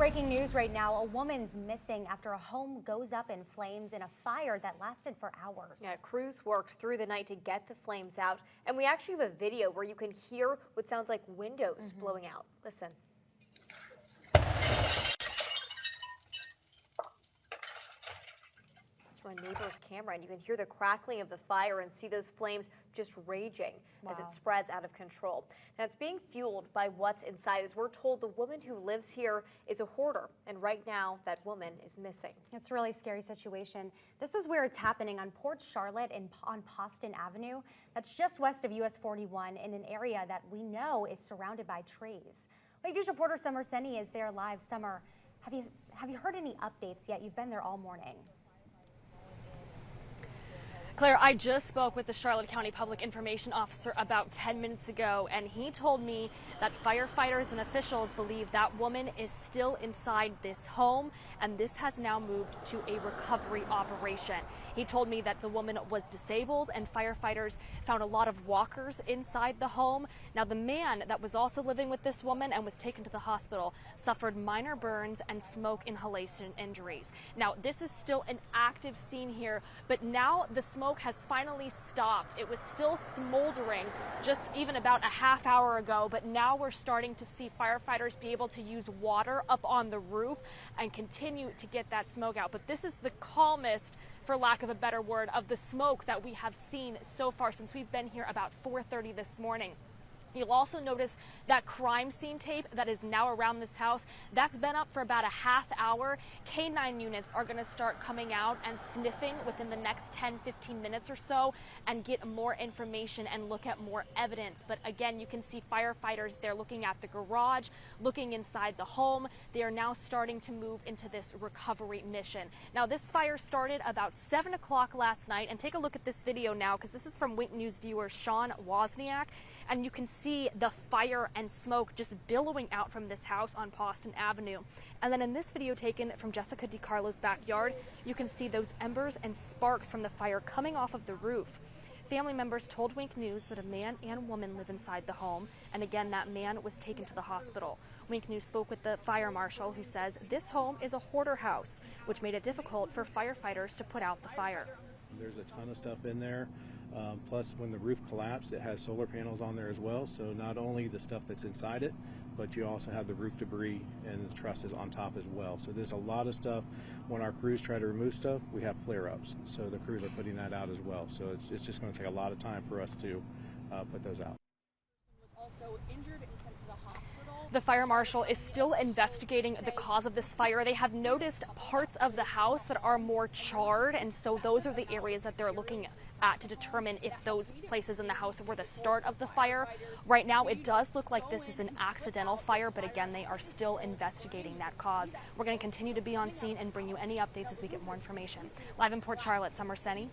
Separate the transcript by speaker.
Speaker 1: Breaking news right now. A woman's missing after a home goes up in flames in a fire that lasted for hours.
Speaker 2: Yeah, crews worked through the night to get the flames out. And we actually have a video where you can hear what sounds like windows blowing out. Listen. From a neighbor's camera, and you can hear the crackling of the fire and see those flames just raging as it spreads out of control. Now it's being fueled by what's inside. As we're told, the woman who lives here is a hoarder, and right now that woman is missing.
Speaker 1: It's a really scary situation. This is where it's happening on Port Charlotte on Poston Avenue. That's just west of US 41 in an area that we know is surrounded by trees. Wake News reporter Summer Senni is there live. Summer, have you heard any updates yet? You've been there all morning.
Speaker 3: Claire, I just spoke with the Charlotte County Public Information Officer about 10 minutes ago, and he told me that firefighters and officials believe that woman is still inside this home, and this has now moved to a recovery operation. He told me that the woman was disabled, and firefighters found a lot of walkers inside the home. Now, the man that was also living with this woman and was taken to the hospital suffered minor burns and smoke inhalation injuries. Now, this is still an active scene here, but now the smoke has finally stopped. It was still smoldering just even about a half hour ago, but now we're starting to see firefighters be able to use water up on the roof and continue to get that smoke out. But this is the calmest, for lack of a better word, of the smoke that we have seen so far since we've been here about 4:30 this morning. You'll also notice that crime scene tape that is now around this house. That's been up for about a half hour. K9 units are going to start coming out and sniffing within the next 10-15 minutes or so and get more information and look at more evidence. But again, you can see firefighters there looking at the garage, looking inside the home. They are now starting to move into this recovery mission. Now, this fire started about 7 o'clock last night, and take a look at this video now, because this is from Wink News viewer Sean Wozniak, and you can see the fire and smoke just billowing out from this house on Poston Avenue. And then in this video taken from Jessica DiCarlo's backyard, you can see those embers and sparks from the fire coming off of the roof. Family members told Wink News that a man and woman live inside the home, and again, that man was taken to the hospital. Wink News spoke with the fire marshal, who says this home is a hoarder house, which made it difficult for firefighters to put out the fire.
Speaker 4: There's a ton of stuff in there. Plus, when the roof collapsed, it has solar panels on there as well. So not only the stuff that's inside it, but you also have the roof debris and the trusses on top as well. So there's a lot of stuff. When our crews try to remove stuff, we have flare-ups. So the crews are putting that out as well. So it's just going to take a lot of time for us to put those out.
Speaker 3: Also injured and sent to the hospital. The fire marshal is still investigating the cause of this fire. They have noticed parts of the house that are more charred, and so those are the areas that they're looking at to determine if those places in the house were the start of the fire. Right now, it does look like this is an accidental fire, but again, they are still investigating that cause. We're going to continue to be on scene and bring you any updates as we get more information. Live in Port Charlotte, Summer Senni.